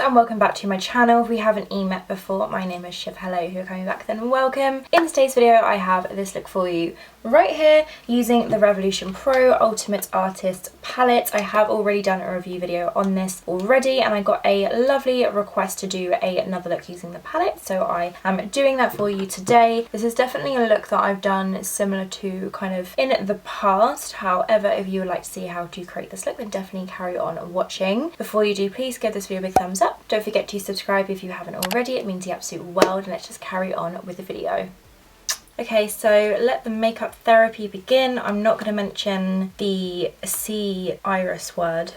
and welcome back to my channel. If we haven't met before, my name is Shiv. Hello, who are coming back, then welcome. In today's video I have this look for you right here using the Revolution Pro Ultimate Artist palette. I have already done a review video on this already and I got a lovely request to do another look using the palette, so I am doing that for you today. This is definitely a look that I've done similar to kind of in the past. However, if you would like to see how to create this look, then definitely carry on watching. Before you do, please give this video a big thumbs up. Don't forget to subscribe if you haven't already. It means the absolute world, and let's just carry on with the video. Okay, so let the makeup therapy begin. I'm not going to mention the C iris word.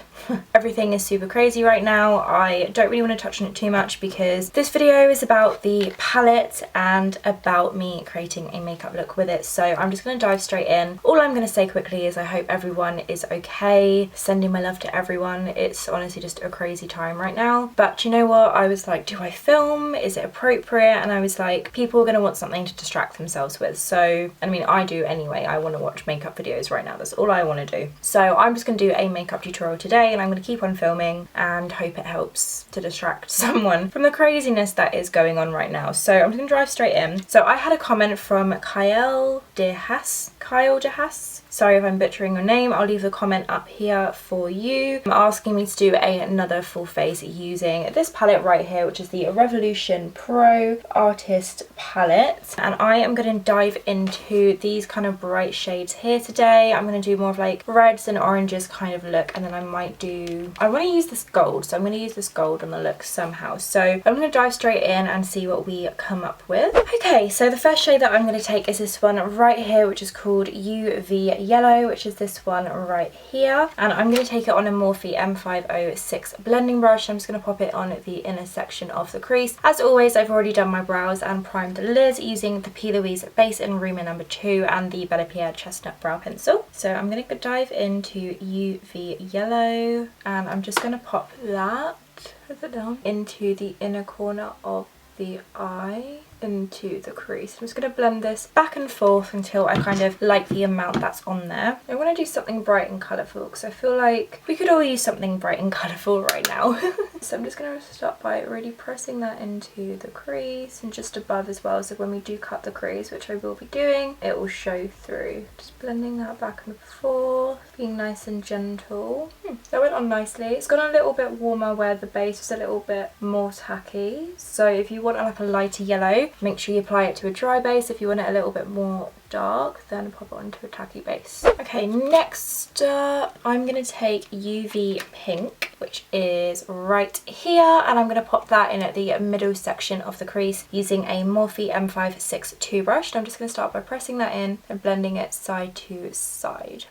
Everything is super crazy right now. I don't really want to touch on it too much because this video is about the palette and about me creating a makeup look with it. So I'm just going to dive straight in. All I'm going to say quickly is I hope everyone is okay. Sending my love to everyone. It's honestly just a crazy time right now. But you know what? I was like, do I film? Is it appropriate? And I was like, people are going to want something to distract themselves with. So, I mean, I do anyway. I want to watch makeup videos right now. That's all I want to do. So I'm just going to do a makeup tutorial today and I'm going to keep on filming and hope it helps to distract someone from the craziness that is going on right now. So I'm just going to drive straight in. So I had a comment from Kyle DeHaas. Sorry if I'm butchering your name. I'll leave the comment up here for you. Asking me to do another full face using this palette right here, which is the Revolution Pro Artist palette. And I am going to dive into these kind of bright shades here today. I'm going to do more of like reds and oranges kind of look, and then I want to use this gold, so I'm going to use this gold on the look somehow. So I'm going to dive straight in and see what we come up with. Okay, so the first shade that I'm going to take is this one right here, which is called UV Yellow, which is this one right here, and I'm going to take it on a Morphe M506 blending brush. I'm just going to pop it on the inner section of the crease. As always, I've already done my brows and primed the lids using the P. Louise base in Rumour number 2 and the Bella Pierre Chestnut Brow Pencil. So I'm going to dive into UV Yellow and I'm just going to pop that down into the inner corner of the eye, into the crease. I'm just going to blend this back and forth until I kind of like the amount that's on there. I want to do something bright and colourful because I feel like we could all use something bright and colourful right now. So I'm just going to start by really pressing that into the crease and just above as well, so when we do cut the crease, which I will be doing, it will show through. Just blending that back and forth, being nice and gentle. That went on nicely. It's gone a little bit warmer where the base was a little bit more tacky. So if you want like a lighter yellow, make sure you apply it to a dry base. If you want it a little bit more dark, then pop it onto a tacky base. Okay, next I'm going to take UV Pink, which is right here, and I'm going to pop that in at the middle section of the crease using a Morphe M562 brush. And I'm just going to start by pressing that in and blending it side to side.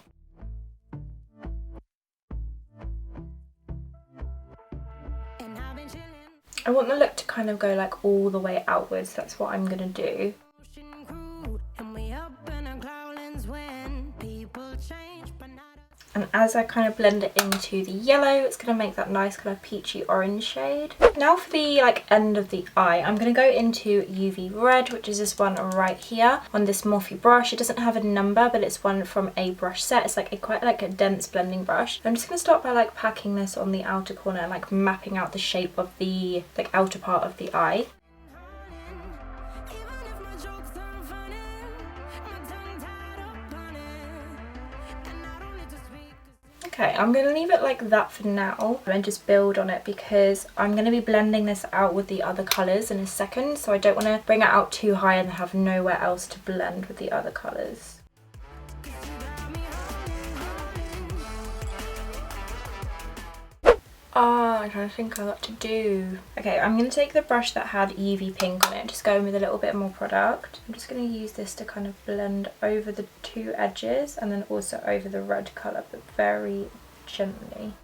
I want the look to kind of go like all the way outwards. That's what I'm going to do. And as I kind of blend it into the yellow, it's going to make that nice kind of peachy orange shade. Now for the like end of the eye, I'm going to go into UV Red, which is this one right here on this Morphe brush. It doesn't have a number, but it's one from a brush set. It's like quite like a dense blending brush. I'm just going to start by like packing this on the outer corner and like mapping out the shape of the like outer part of the eye. Okay, I'm going to leave it like that for now and just build on it because I'm going to be blending this out with the other colours in a second, so I don't want to bring it out too high and have nowhere else to blend with the other colours. I'm trying to think of what to do. Okay, I'm going to take the brush that had UV Pink on it, just go in with a little bit more product. I'm just going to use this to kind of blend over the two edges and then also over the red colour, but very gently.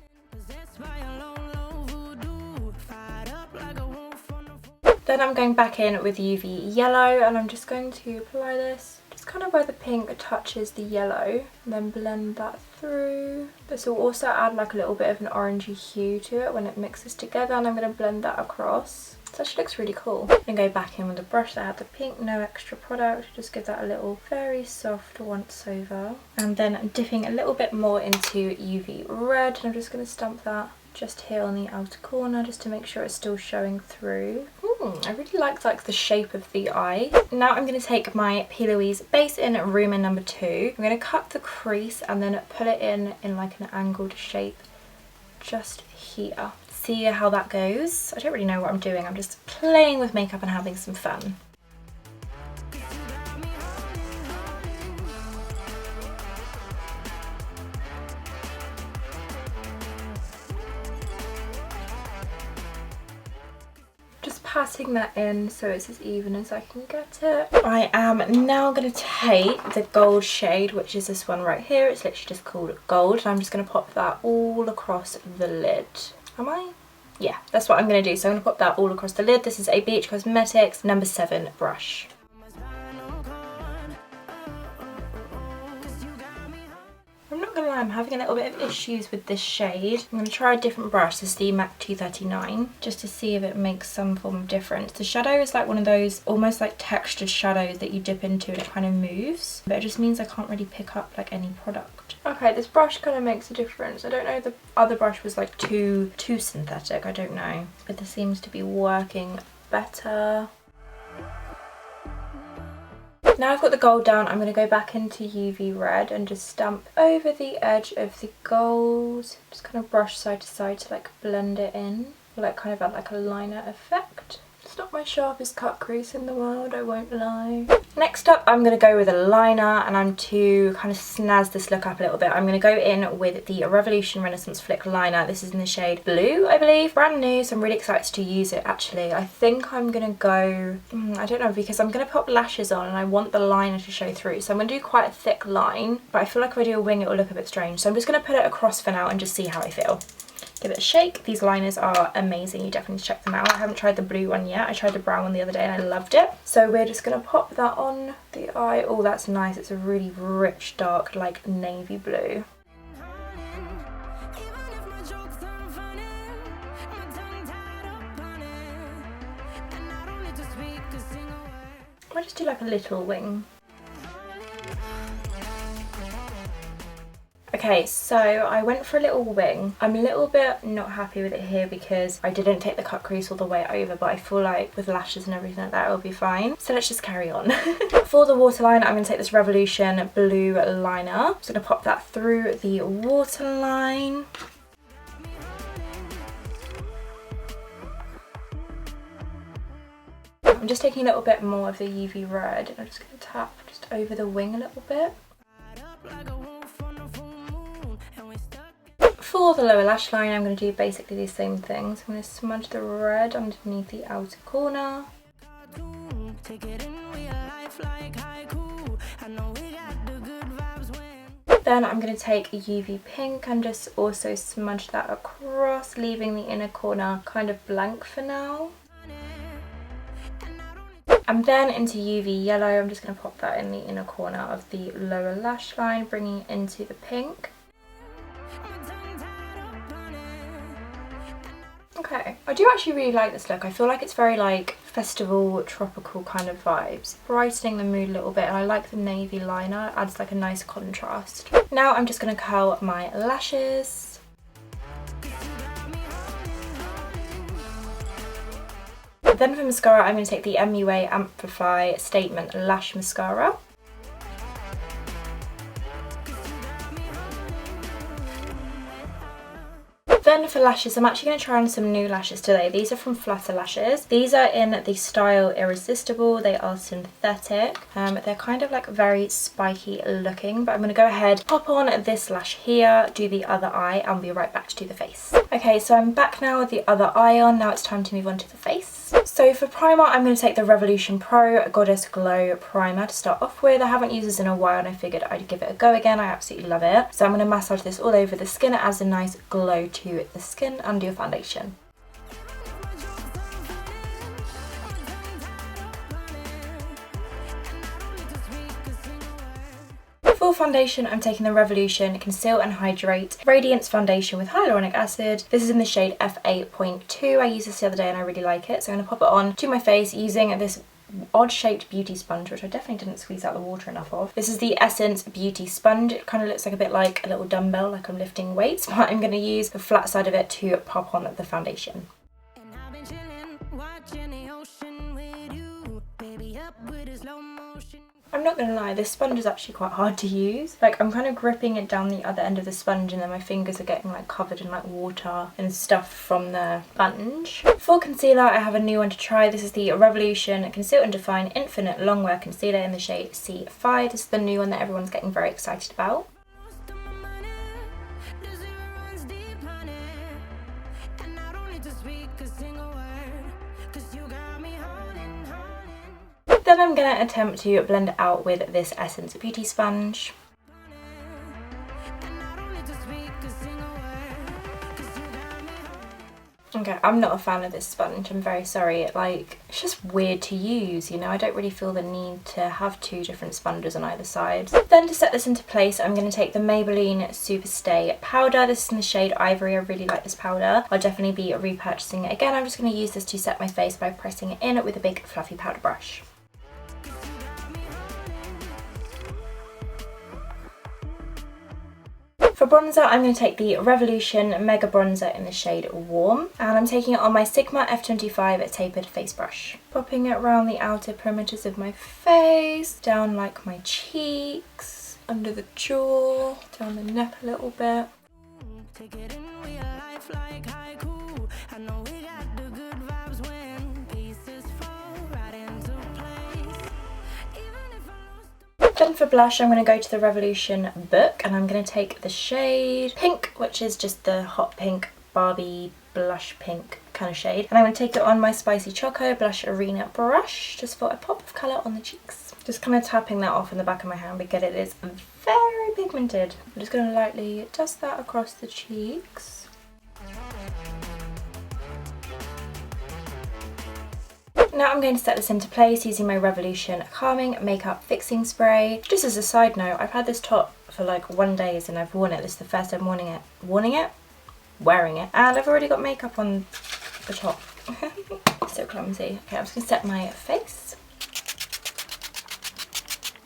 Then I'm going back in with UV Yellow and I'm just going to apply this just kind of where the pink touches the yellow and then blend that through. This will also add like a little bit of an orangey hue to it when it mixes together, and I'm going to blend that across. This actually looks really cool. I'm going to go back in with the brush that had the pink, no extra product, just give that a little very soft once over. And then I'm dipping a little bit more into UV Red and I'm just going to stamp that just here on the outer corner, just to make sure it's still showing through. I really like the shape of the eye. Now I'm going to take my P. Louise base in Rumour number 2. I'm going to cut the crease and then put it in like an angled shape just here. See how that goes. I don't really know what I'm doing. I'm just playing with makeup and having some fun. Patting that in so it's as even as I can get it. I am now going to take the gold shade, which is this one right here. It's literally just called Gold, and I'm just going to pop that all across the lid. Am I? Yeah, that's what I'm going to do. So I'm going to pop that all across the lid. This is a BH Cosmetics number 7 brush. I'm not gonna lie, I'm having a little bit of issues with this shade. I'm gonna try a different brush. This is the MAC 239, just to see if it makes some form of difference. The shadow is like one of those almost like textured shadows that you dip into and it kind of moves, but it just means I can't really pick up like any product. Okay, this brush kind of makes a difference. I don't know if the other brush was like too synthetic, I don't know, but this seems to be working better. Now I've got the gold down, I'm going to go back into UV red and just stamp over the edge of the gold. Just kind of brush side to side to like blend it in, like kind of add like a liner effect. It's not my sharpest cut crease in the world, I won't lie. Next up, I'm going to go with a liner, and I'm to kind of snazz this look up a little bit. I'm going to go in with the Revolution Renaissance Flick liner. This is in the shade Blue, I believe. Brand new, so I'm really excited to use it actually. I think I'm going to go, I don't know, because I'm going to pop lashes on and I want the liner to show through. So I'm going to do quite a thick line, but I feel like if I do a wing it will look a bit strange. So I'm just going to put it across for now and just see how I feel. Give it a shake. These liners are amazing. You definitely need to check them out. I haven't tried the blue one yet. I tried the brown one the other day and I loved it. So we're just going to pop that on the eye. Oh, that's nice. It's a really rich, dark, like navy blue. I'll just do like a little wing. Okay, so I went for a little wing. I'm a little bit not happy with it here because I didn't take the cut crease all the way over, but I feel like with lashes and everything like that it'll be fine. So let's just carry on. For the waterline, I'm going to take this Revolution blue liner. I'm just going to pop that through the waterline. I'm just taking a little bit more of the UV red and I'm just going to tap just over the wing a little bit. For the lower lash line, I'm going to do basically the same things. I'm going to smudge the red underneath the outer corner. Then I'm going to take a UV pink and just also smudge that across, leaving the inner corner kind of blank for now. And then into UV yellow, I'm just going to pop that in the inner corner of the lower lash line, bringing it into the pink. Okay, I do actually really like this look. I feel like it's very like festival, tropical kind of vibes. Brightening the mood a little bit, and I like the navy liner. It adds like a nice contrast. Now I'm just going to curl my lashes. Then for mascara, I'm going to take the MUA Amplify Statement Lash Mascara. Then for lashes, I'm actually going to try on some new lashes today. These are from Flutter lashes. These are in the style Irresistible. They are synthetic. They're kind of like very spiky looking, but I'm going to go ahead, pop on this lash here, do the other eye, and I'll be right back to do the face. Okay, so I'm back now with the other eye on. Now it's time to move on to the face. So for primer, I'm going to take the Revolution Pro Goddess Glow Primer to start off with. I haven't used this in a while and I figured I'd give it a go again. I absolutely love it. So I'm going to massage this all over the skin. It adds a nice glow to the skin under your foundation. For foundation, I'm taking the Revolution Conceal and Hydrate Radiance Foundation with Hyaluronic Acid. This is in the shade F8.2. I used this the other day and I really like it, so I'm going to pop it on to my face using this odd shaped beauty sponge, which I definitely didn't squeeze out the water enough of. This is the Essence Beauty Sponge. It kind of looks like a bit like a little dumbbell, like I'm lifting weights, but I'm going to use the flat side of it to pop on the foundation. I'm not gonna lie, this sponge is actually quite hard to use. Like, I'm kind of gripping it down the other end of the sponge and then my fingers are getting like covered in like water and stuff from the sponge. For concealer, I have a new one to try. This is the Revolution Conceal and Define Infinite Longwear Concealer in the shade C5. This is the new one that everyone's getting very excited about. Then I'm going to attempt to blend it out with this Essence Beauty Sponge. Okay, I'm not a fan of this sponge, I'm very sorry. It's just weird to use, you know, I don't really feel the need to have two different sponges on either side. Then to set this into place, I'm going to take the Maybelline Superstay Powder. This is in the shade Ivory. I really like this powder. I'll definitely be repurchasing it again. I'm just going to use this to set my face by pressing it in with a big fluffy powder brush. For bronzer, I'm going to take the Revolution Mega Bronzer in the shade Warm, and I'm taking it on my Sigma F25 Tapered face brush. Popping it around the outer perimeters of my face, down like my cheeks, under the jaw, down the neck a little bit. Then for blush, I'm going to go to the Revolution Book and I'm going to take the shade Pink, which is just the hot pink Barbie blush pink kind of shade. And I'm going to take it on my Spicy Choco Blush Arena brush just for a pop of colour on the cheeks. Just kind of tapping that off in the back of my hand because it is very pigmented. I'm just going to lightly dust that across the cheeks. Now I'm going to set this into place using my Revolution Calming Makeup Fixing Spray. Just as a side note, I've had this top for like 1 day and I've worn it. This is the first time wearing it, and I've already got makeup on the top. So clumsy. Okay, I'm just going to set my face.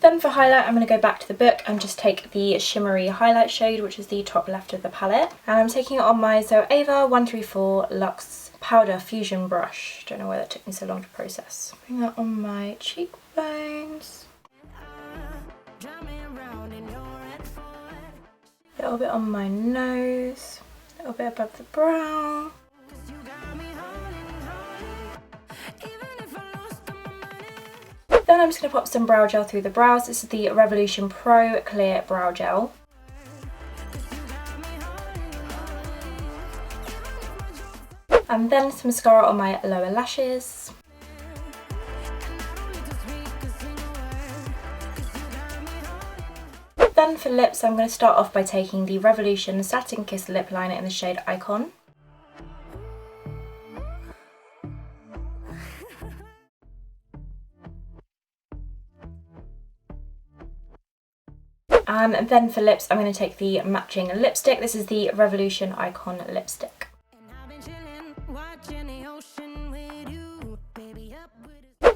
Then for highlight, I'm going to go back to the book and just take the shimmery highlight shade, which is the top left of the palette. And I'm taking it on my Zoeva 134 Luxe Powder Fusion brush. Don't know why that took me so long to process. Putting that on my cheekbones. A little bit on my nose. A little bit above the brow. Then I'm just going to pop some brow gel through the brows. This is the Revolution Pro Clear Brow Gel. And then some mascara on my lower lashes. Then for lips, I'm going to start off by taking the Revolution Satin Kiss Lip Liner in the shade Icon. And then for lips, I'm going to take the matching lipstick. This is the Revolution Icon lipstick.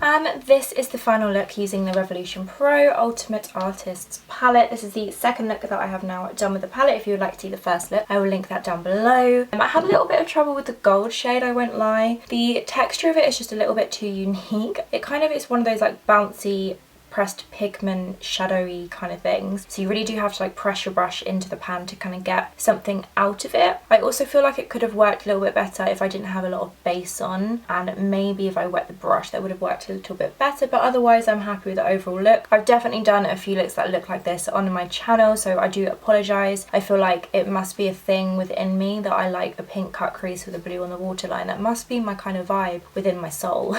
And this is the final look using the Revolution Pro Ultimate Artists palette. This is the second look that I have now done with the palette. If you would like to see the first look, I will link that down below. I had a little bit of trouble with the gold shade, I won't lie. The texture of it is just a little bit too unique. It kind of is one of those like bouncy pressed pigment shadowy kind of things, so you really do have to like pressure brush into the pan to kind of get something out of it. I also feel like it could have worked a little bit better if I didn't have a lot of base on, and maybe if I wet the brush that would have worked a little bit better, but otherwise I'm happy with the overall look. I've definitely done a few looks that look like this on my channel, so I do apologise. I feel like it must be a thing within me that I like a pink cut crease with a blue on the waterline. That must be my kind of vibe within my soul.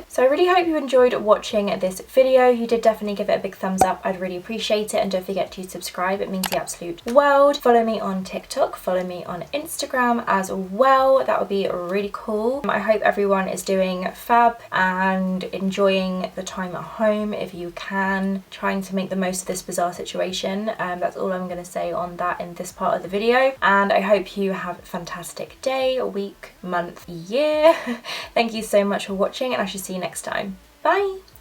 So I really hope you enjoyed watching this video. If you did, definitely give it a big thumbs up. I'd really appreciate it, and don't forget to subscribe. It means the absolute world. Follow me on TikTok, follow me on Instagram as well. That would be really cool. I hope everyone is doing fab and enjoying the time at home if you can, trying to make the most of this bizarre situation. That's all I'm going to say on that in this part of the video, and I hope you have a fantastic day, week, month, year. Thank you so much for watching, and I shall see you next time. Bye!